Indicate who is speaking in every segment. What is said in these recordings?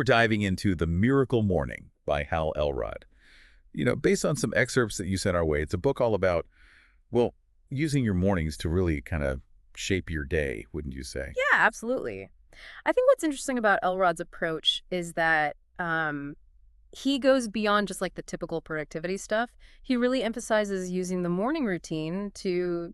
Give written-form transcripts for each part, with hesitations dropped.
Speaker 1: we're diving into The Miracle Morning by Hal Elrod. Based on some excerpts that you sent our way, it's a book all about, well, using your mornings to really kind of shape your day, wouldn't you say?
Speaker 2: Yeah, absolutely. I think what's interesting about Elrod's approach is that he goes beyond just like the typical productivity stuff. He really emphasizes using the morning routine to,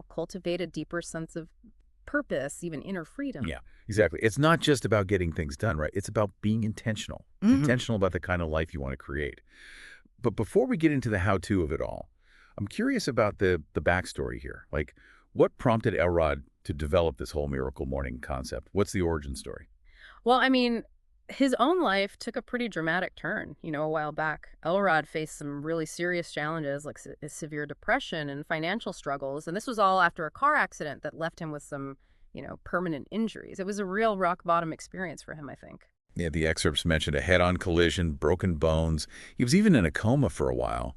Speaker 2: cultivate a deeper sense of purpose, even inner freedom.
Speaker 1: Yeah, exactly. It's not just about getting things done, right? It's about being intentional, intentional about the kind of life you want to create. But before we get into the how-to of it all, I'm curious about the backstory here. Like, what prompted Elrod to develop this whole miracle morning concept? What's the origin story?
Speaker 2: Well, I mean, his own life took a pretty dramatic turn, a while back. Elrod faced some really serious challenges like severe depression and financial struggles. And this was all after a car accident that left him with some, permanent injuries. It was a real rock bottom experience for him, I think.
Speaker 1: Yeah, the excerpts mentioned a head-on collision, broken bones. He was even in a coma for a while.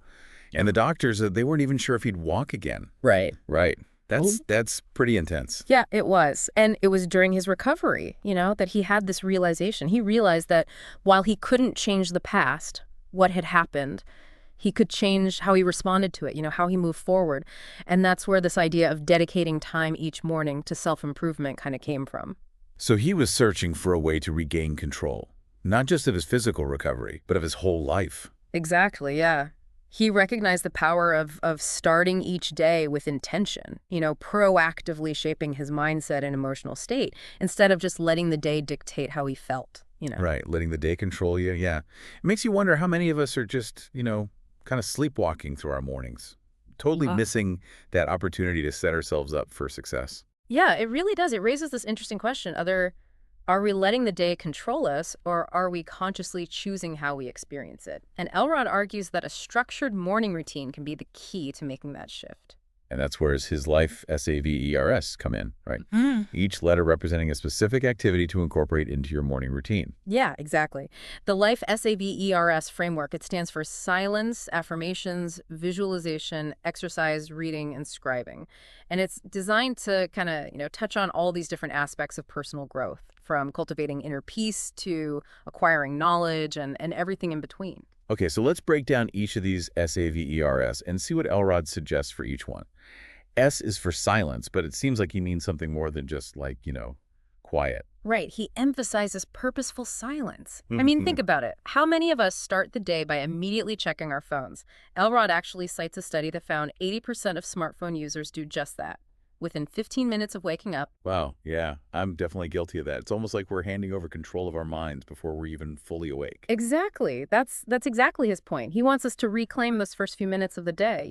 Speaker 1: And the doctors, they weren't even sure if he'd walk again.
Speaker 2: Right.
Speaker 1: Right. That's pretty intense.
Speaker 2: Yeah, it was. And it was during his recovery, that he had this realization. He realized that while he couldn't change the past, what had happened, he could change how he responded to it, how he moved forward. And that's where this idea of dedicating time each morning to self-improvement kind of came from.
Speaker 1: So he was searching for a way to regain control, not just of his physical recovery, but of his whole life.
Speaker 2: Exactly, yeah. He recognized the power of starting each day with intention, proactively shaping his mindset and emotional state instead of just letting the day dictate how he felt.
Speaker 1: Right, letting the day control you, yeah. It makes you wonder how many of us are just, kind of sleepwalking through our mornings, totally missing that opportunity to set ourselves up for success.
Speaker 2: Yeah, it really does. It raises this interesting question. Are we letting the day control us, or are we consciously choosing how we experience it? And Elrod argues that a structured morning routine can be the key to making that shift.
Speaker 1: And that's where his life SAVERS come in, right? Each letter representing a specific activity to incorporate into your morning routine.
Speaker 2: Yeah, exactly. The Life SAVERS framework, it stands for silence, affirmations, visualization, exercise, reading, and scribing. And it's designed to kind of, touch on all these different aspects of personal growth, from cultivating inner peace to acquiring knowledge and everything in between.
Speaker 1: Okay, so let's break down each of these SAVERS and see what Elrod suggests for each one. S is for silence, but it seems like he means something more than just like, quiet.
Speaker 2: Right. He emphasizes purposeful silence. I mean, think about it. How many of us start the day by immediately checking our phones? Elrod actually cites a study that found 80% of smartphone users do just that within 15 minutes of waking up.
Speaker 1: Wow, yeah, I'm definitely guilty of that. It's almost like we're handing over control of our minds before we're even fully awake.
Speaker 2: Exactly. That's exactly his point. He wants us to reclaim those first few minutes of the day.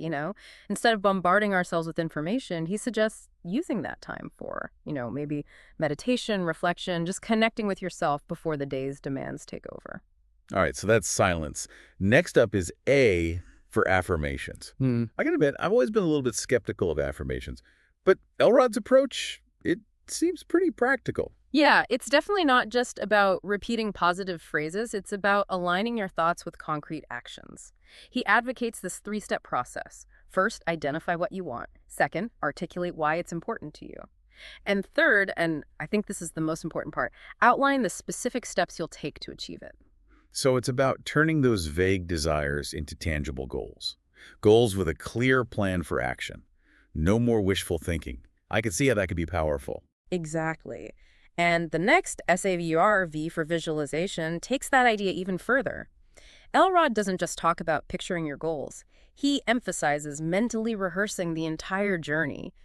Speaker 2: Instead of bombarding ourselves with information, he suggests using that time for, maybe meditation, reflection, just connecting with yourself before the day's demands take over.
Speaker 1: All right, so that's silence. Next up is A for affirmations. I gotta admit, I've always been a little bit skeptical of affirmations. But Elrod's approach, it seems pretty practical.
Speaker 2: Yeah, it's definitely not just about repeating positive phrases. It's about aligning your thoughts with concrete actions. He advocates this three-step process. First, identify what you want. Second, articulate why it's important to you. And third, and I think this is the most important part, outline the specific steps you'll take to achieve it.
Speaker 1: So it's about turning those vague desires into tangible goals. Goals with a clear plan for action. No more wishful thinking. I could see how that could be powerful.
Speaker 2: Exactly. And the next SAVR, for visualization, takes that idea even further. Elrod doesn't just talk about picturing your goals. He emphasizes mentally rehearsing the entire journey,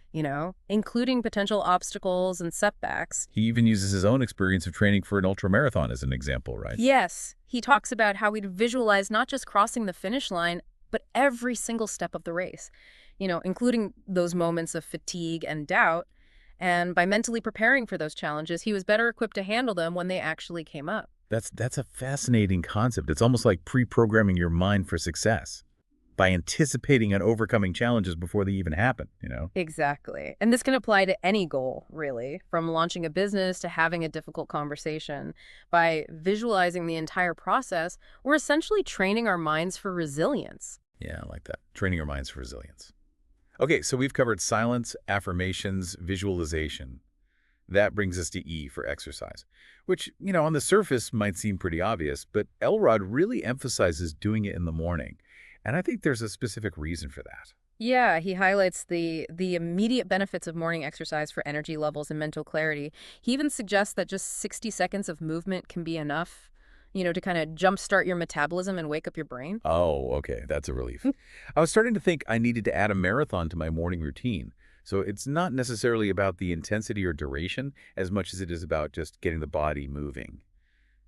Speaker 2: including potential obstacles and setbacks.
Speaker 1: He even uses his own experience of training for an ultramarathon as an example, right?
Speaker 2: Yes. He talks about how we'd visualize not just crossing the finish line, but every single step of the race. Including those moments of fatigue and doubt. And by mentally preparing for those challenges, he was better equipped to handle them when they actually came up.
Speaker 1: That's a fascinating concept. It's almost like pre-programming your mind for success by anticipating and overcoming challenges before they even happen,
Speaker 2: Exactly. And this can apply to any goal, really, from launching a business to having a difficult conversation. By visualizing the entire process, we're essentially training our minds for resilience.
Speaker 1: Yeah, I like that. Training our minds for resilience. Okay, so we've covered silence, affirmations, visualization. That brings us to E for exercise, which, on the surface might seem pretty obvious, but Elrod really emphasizes doing it in the morning. And I think there's a specific reason for that.
Speaker 2: Yeah, he highlights the immediate benefits of morning exercise for energy levels and mental clarity. He even suggests that just 60 seconds of movement can be enough, to kind of jumpstart your metabolism and wake up your brain.
Speaker 1: Oh, okay. That's a relief. I was starting to think I needed to add a marathon to my morning routine. So it's not necessarily about the intensity or duration as much as it is about just getting the body moving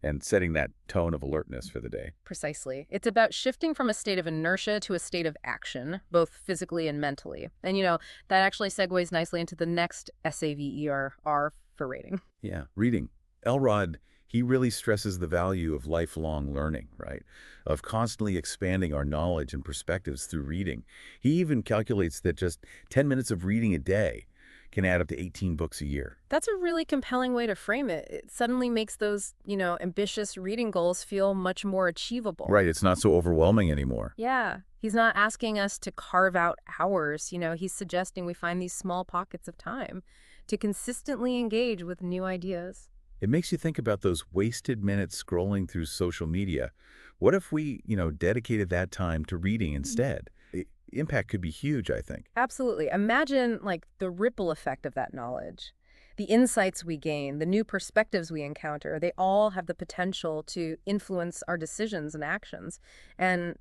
Speaker 1: and setting that tone of alertness for the day.
Speaker 2: Precisely. It's about shifting from a state of inertia to a state of action, both physically and mentally. And, that actually segues nicely into the next SAVER for rating.
Speaker 1: Yeah, reading. Elrod, he really stresses the value of lifelong learning, right? Of constantly expanding our knowledge and perspectives through reading. He even calculates that just 10 minutes of reading a day can add up to 18 books a year.
Speaker 2: That's a really compelling way to frame it. It suddenly makes those, ambitious reading goals feel much more achievable.
Speaker 1: Right, it's not so overwhelming anymore.
Speaker 2: Yeah. He's not asking us to carve out hours. He's suggesting we find these small pockets of time to consistently engage with new ideas.
Speaker 1: It makes you think about those wasted minutes scrolling through social media. What if we, dedicated that time to reading instead? The impact could be huge, I think.
Speaker 2: Absolutely. Imagine the ripple effect of that knowledge. The insights we gain, the new perspectives we encounter, they all have the potential to influence our decisions and actions, and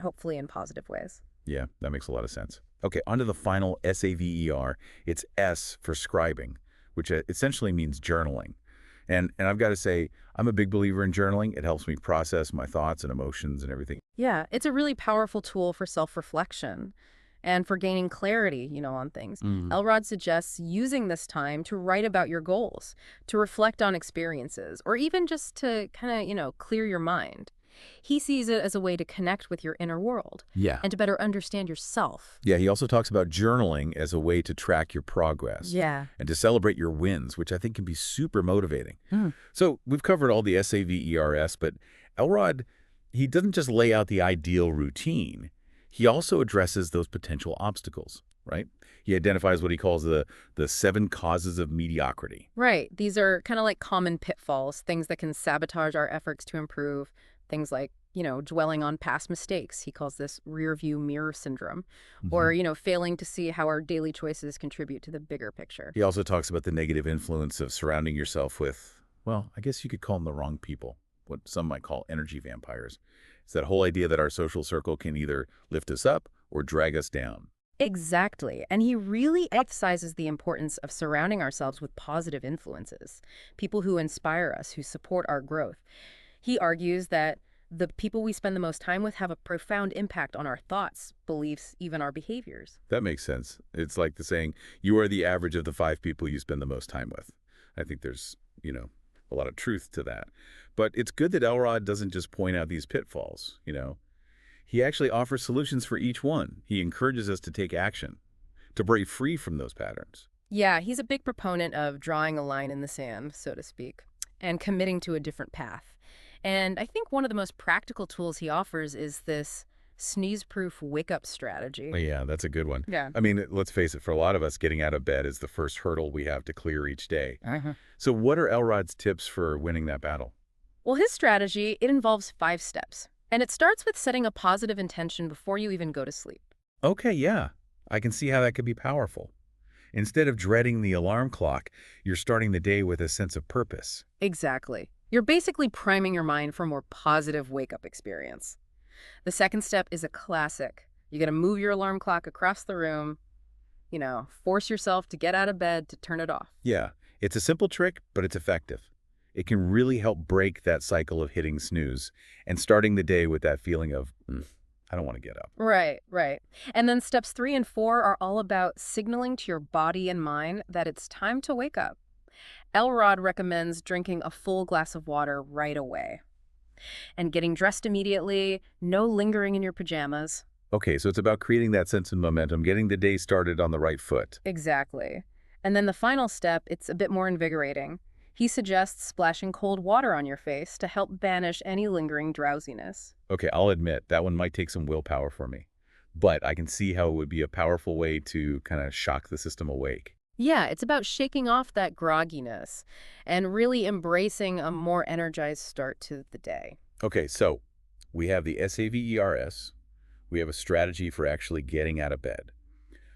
Speaker 2: hopefully in positive ways.
Speaker 1: Yeah, that makes a lot of sense. Okay, on to the final SAVER. It's S for scribing, which essentially means journaling. And I've got to say, I'm a big believer in journaling. It helps me process my thoughts and emotions and everything.
Speaker 2: Yeah, it's a really powerful tool for self-reflection and for gaining clarity, on things. Elrod suggests using this time to write about your goals, to reflect on experiences, or even just to kind of, clear your mind. He sees it as a way to connect with your inner world
Speaker 1: Yeah.
Speaker 2: and to better understand yourself.
Speaker 1: Yeah, he also talks about journaling as a way to track your progress.
Speaker 2: Yeah.
Speaker 1: And to celebrate your wins, which I think can be super motivating. So we've covered all the SAVERS, but Elrod, he doesn't just lay out the ideal routine. He also addresses those potential obstacles, right? He identifies what he calls the 7 causes of mediocrity.
Speaker 2: Right. These are kind of like common pitfalls, things that can sabotage our efforts to improve. Things like, dwelling on past mistakes. He calls this rear view mirror syndrome. Or, failing to see how our daily choices contribute to the bigger picture.
Speaker 1: He also talks about the negative influence of surrounding yourself with, well, I guess you could call them the wrong people, what some might call energy vampires. It's that whole idea that our social circle can either lift us up or drag us down.
Speaker 2: Exactly. And he really emphasizes the importance of surrounding ourselves with positive influences, people who inspire us, who support our growth. He argues that the people we spend the most time with have a profound impact on our thoughts, beliefs, even our behaviors.
Speaker 1: That makes sense. It's like the saying, you are the average of the 5 people you spend the most time with. I think there's, a lot of truth to that. But it's good that Elrod doesn't just point out these pitfalls, He actually offers solutions for each one. He encourages us to take action, to break free from those patterns.
Speaker 2: Yeah, he's a big proponent of drawing a line in the sand, so to speak, and committing to a different path. And I think one of the most practical tools he offers is this sneeze-proof wake-up strategy.
Speaker 1: Oh, yeah, that's a good one.
Speaker 2: Yeah.
Speaker 1: I mean, let's face it, for a lot of us, getting out of bed is the first hurdle we have to clear each day.
Speaker 2: Uh-huh.
Speaker 1: So what are Elrod's tips for winning that battle?
Speaker 2: Well, his strategy, it involves 5 steps. And it starts with setting a positive intention before you even go to sleep.
Speaker 1: Okay, yeah, I can see how that could be powerful. Instead of dreading the alarm clock, you're starting the day with a sense of purpose.
Speaker 2: Exactly. You're basically priming your mind for a more positive wake-up experience. The second step is a classic. You got to move your alarm clock across the room, force yourself to get out of bed to turn it off.
Speaker 1: Yeah, it's a simple trick, but it's effective. It can really help break that cycle of hitting snooze and starting the day with that feeling of, I don't want to get up.
Speaker 2: Right, right. And then steps 3 and 4 are all about signaling to your body and mind that it's time to wake up. Elrod recommends drinking a full glass of water right away and getting dressed immediately, no lingering in your pajamas.
Speaker 1: Okay, so it's about creating that sense of momentum, getting the day started on the right foot.
Speaker 2: Exactly. And then the final step, it's a bit more invigorating. He suggests splashing cold water on your face to help banish any lingering drowsiness.
Speaker 1: Okay, I'll admit that one might take some willpower for me, but I can see how it would be a powerful way to kind of shock the system awake.
Speaker 2: Yeah, it's about shaking off that grogginess and really embracing a more energized start to the day.
Speaker 1: Okay, so we have the SAVERS. We have a strategy for actually getting out of bed.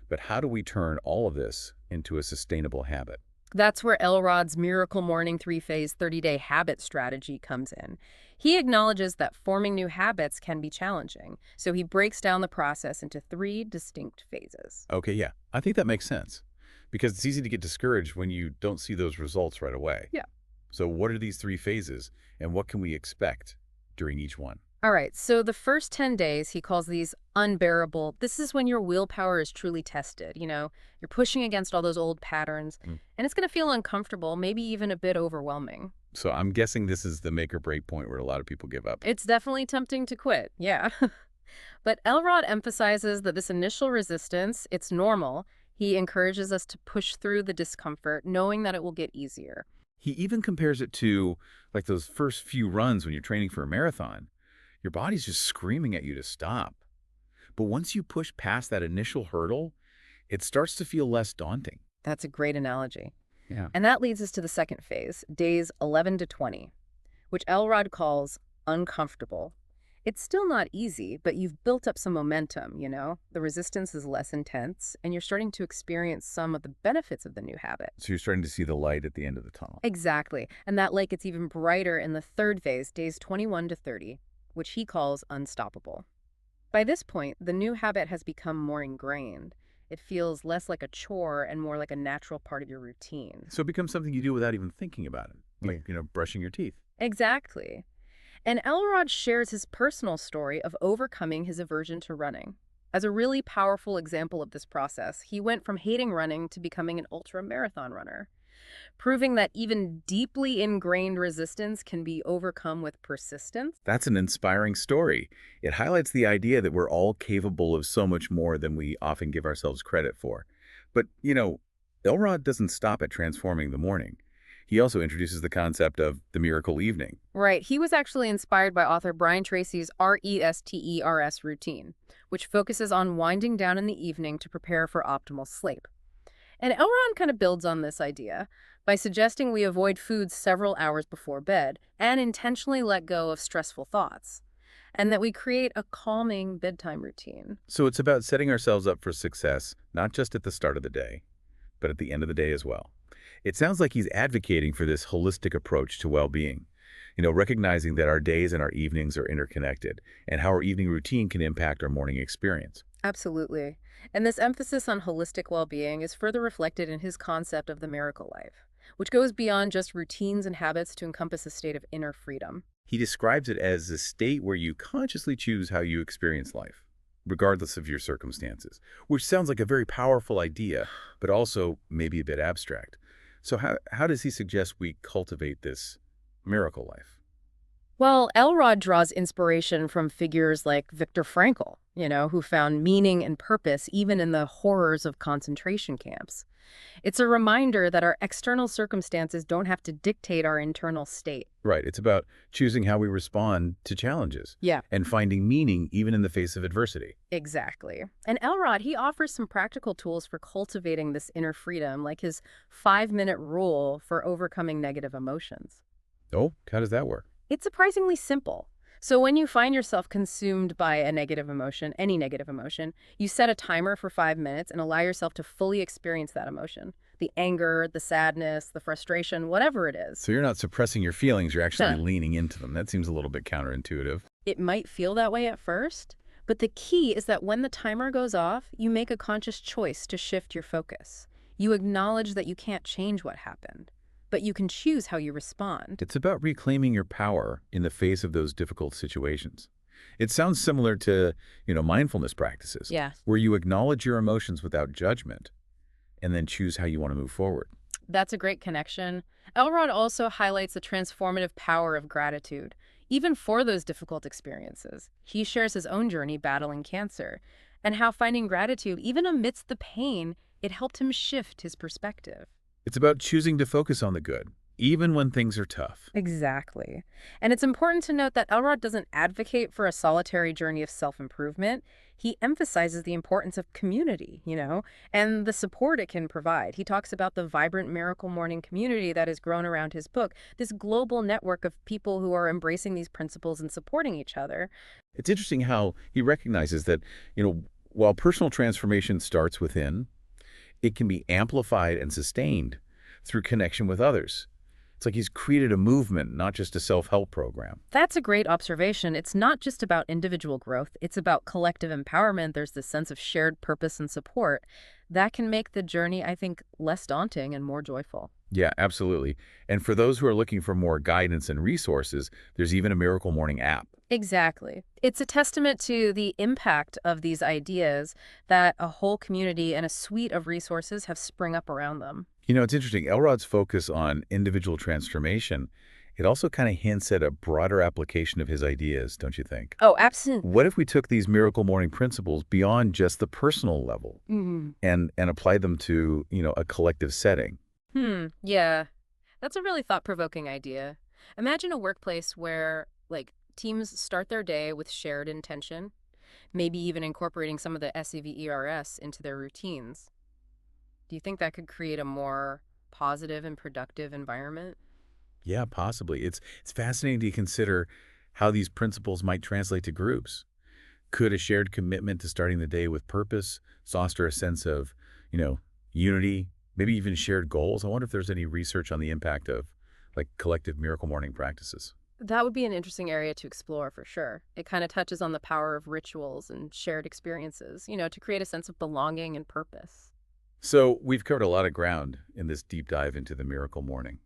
Speaker 1: But how do we turn all of this into a sustainable habit?
Speaker 2: That's where Elrod's Miracle Morning three-phase 30-day habit strategy comes in. He acknowledges that forming new habits can be challenging, so he breaks down the process into three distinct phases.
Speaker 1: Okay, yeah, I think that makes sense because it's easy to get discouraged when you don't see those results right away.
Speaker 2: Yeah.
Speaker 1: So what are these three phases and what can we expect during each one?
Speaker 2: All right, so the first 10 days, he calls these unbearable. This is when your willpower is truly tested. You're pushing against all those old patterns,
Speaker 1: Mm.
Speaker 2: and it's going to feel uncomfortable, maybe even a bit overwhelming.
Speaker 1: So I'm guessing this is the make or break point where a lot of people give up.
Speaker 2: It's definitely tempting to quit, yeah. But Elrod emphasizes that this initial resistance, it's normal. He encourages us to push through the discomfort, knowing that it will get easier.
Speaker 1: He even compares it to like those first few runs when you're training for a marathon. Your body's just screaming at you to stop. But once you push past that initial hurdle, it starts to feel less daunting.
Speaker 2: That's a great analogy.
Speaker 1: Yeah.
Speaker 2: And that leads us to the second phase, days 11 to 20, which Elrod calls uncomfortable. It's still not easy, but you've built up some momentum. The resistance is less intense, and you're starting to experience some of the benefits of the new habit.
Speaker 1: So you're starting to see the light at the end of the tunnel.
Speaker 2: Exactly. And that light gets even brighter in the third phase, days 21 to 30, which he calls unstoppable. By this point, the new habit has become more ingrained. It feels less like a chore and more like a natural part of your routine.
Speaker 1: So it becomes something you do without even thinking about it, like, brushing your teeth.
Speaker 2: Exactly. And Elrod shares his personal story of overcoming his aversion to running. As a really powerful example of this process, he went from hating running to becoming an ultra-marathon runner, proving that even deeply ingrained resistance can be overcome with persistence.
Speaker 1: That's an inspiring story. It highlights the idea that we're all capable of so much more than we often give ourselves credit for. But, Elrod doesn't stop at transforming the morning. He also introduces the concept of the miracle evening.
Speaker 2: Right. He was actually inspired by author Brian Tracy's RESTERS routine, which focuses on winding down in the evening to prepare for optimal sleep. And Elrond kind of builds on this idea by suggesting we avoid food several hours before bed and intentionally let go of stressful thoughts, and that we create a calming bedtime routine.
Speaker 1: So it's about setting ourselves up for success, not just at the start of the day, but at the end of the day as well. It sounds like he's advocating for this holistic approach to well-being, recognizing that our days and our evenings are interconnected and how our evening routine can impact our morning experience.
Speaker 2: Absolutely. And this emphasis on holistic well-being is further reflected in his concept of the miracle life, which goes beyond just routines and habits to encompass a state of inner freedom.
Speaker 1: He describes it as a state where you consciously choose how you experience life, regardless of your circumstances, which sounds like a very powerful idea, but also maybe a bit abstract. So how does he suggest we cultivate this miracle life?
Speaker 2: Well, Elrod draws inspiration from figures like Viktor Frankl, who found meaning and purpose even in the horrors of concentration camps. It's a reminder that our external circumstances don't have to dictate our internal state.
Speaker 1: Right. It's about choosing how we respond to challenges.
Speaker 2: Yeah.
Speaker 1: And finding meaning even in the face of adversity.
Speaker 2: Exactly. And Elrod, he offers some practical tools for cultivating this inner freedom, like his 5-minute rule for overcoming negative emotions.
Speaker 1: Oh, how does that work?
Speaker 2: It's surprisingly simple. So when you find yourself consumed by a negative emotion, any negative emotion, you set a timer for 5 minutes and allow yourself to fully experience that emotion. The anger, the sadness, the frustration, whatever it is.
Speaker 1: So you're not suppressing your feelings, you're actually leaning into them. That seems a little bit counterintuitive.
Speaker 2: It might feel that way at first, but the key is that when the timer goes off, you make a conscious choice to shift your focus. You acknowledge that you can't change what happened, but you can choose how you respond.
Speaker 1: It's about reclaiming your power in the face of those difficult situations. It sounds similar to, mindfulness practices.
Speaker 2: Yeah.
Speaker 1: Where you acknowledge your emotions without judgment and then choose how you want to move forward.
Speaker 2: That's a great connection. Elrod also highlights the transformative power of gratitude, even for those difficult experiences. He shares his own journey battling cancer and how finding gratitude, even amidst the pain, it helped him shift his perspective.
Speaker 1: It's about choosing to focus on the good, Even when things are tough.
Speaker 2: Exactly. And it's important to note that Elrod doesn't advocate for a solitary journey of self-improvement. He emphasizes the importance of community, and the support it can provide. He talks about the vibrant Miracle Morning community that has grown around his book, this global network of people who are embracing these principles and supporting each other.
Speaker 1: It's interesting how he recognizes that, while personal transformation starts within, it can be amplified and sustained through connection with others. It's like he's created a movement, not just a self-help program.
Speaker 2: That's a great observation. It's not just about individual growth, it's about collective empowerment. There's this sense of shared purpose and support that can make the journey, I think, less daunting and more joyful.
Speaker 1: Yeah, absolutely. And for those who are looking for more guidance and resources, there's even a Miracle Morning app.
Speaker 2: Exactly. It's a testament to the impact of these ideas that a whole community and a suite of resources have sprung up around them.
Speaker 1: It's interesting. Elrod's focus on individual transformation, it also kind of hints at a broader application of his ideas, don't you think?
Speaker 2: Oh, absolutely.
Speaker 1: What if we took these Miracle Morning principles beyond just the personal level and applied them to, a collective setting?
Speaker 2: Yeah. That's a really thought-provoking idea. Imagine a workplace where, teams start their day with shared intention, maybe even incorporating some of the SEVERS into their routines. Do you think that could create a more positive and productive environment?
Speaker 1: Yeah, possibly. It's fascinating to consider how these principles might translate to groups. Could a shared commitment to starting the day with purpose foster a sense of, you know, unity, maybe even shared goals? I wonder if there's any research on the impact of collective miracle morning practices.
Speaker 2: That would be an interesting area to explore for sure. It kind of touches on the power of rituals and shared experiences, to create a sense of belonging and purpose.
Speaker 1: So we've covered a lot of ground in this deep dive into the miracle morning,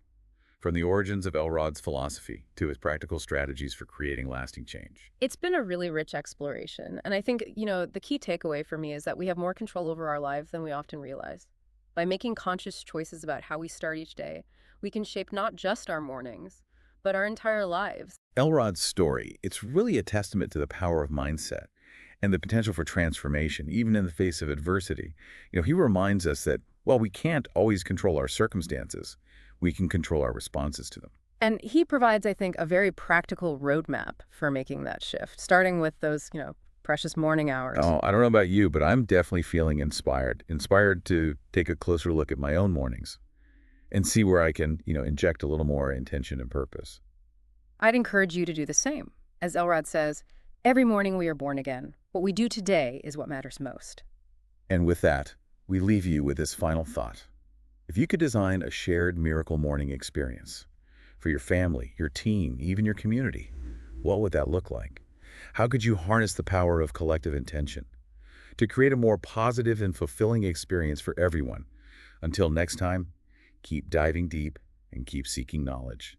Speaker 1: from the origins of Elrod's philosophy to his practical strategies for creating lasting change.
Speaker 2: It's been a really rich exploration. And I think, the key takeaway for me is that we have more control over our lives than we often realize. By making conscious choices about how we start each day, we can shape not just our mornings, but our entire lives.
Speaker 1: Elrod's story, it's really a testament to the power of mindset and the potential for transformation, even in the face of adversity. He reminds us that while we can't always control our circumstances, we can control our responses to them.
Speaker 2: And he provides, I think, a very practical roadmap for making that shift, starting with those, precious morning hours.
Speaker 1: Oh, I don't know about you, but I'm definitely feeling inspired to take a closer look at my own mornings and see where I can, inject a little more intention and purpose.
Speaker 2: I'd encourage you to do the same. As Elrod says, every morning we are born again. What we do today is what matters most.
Speaker 1: And with that, we leave you with this final thought. If you could design a shared miracle morning experience for your family, your team, even your community, what would that look like? How could you harness the power of collective intention to create a more positive and fulfilling experience for everyone? Until next time, keep diving deep and keep seeking knowledge.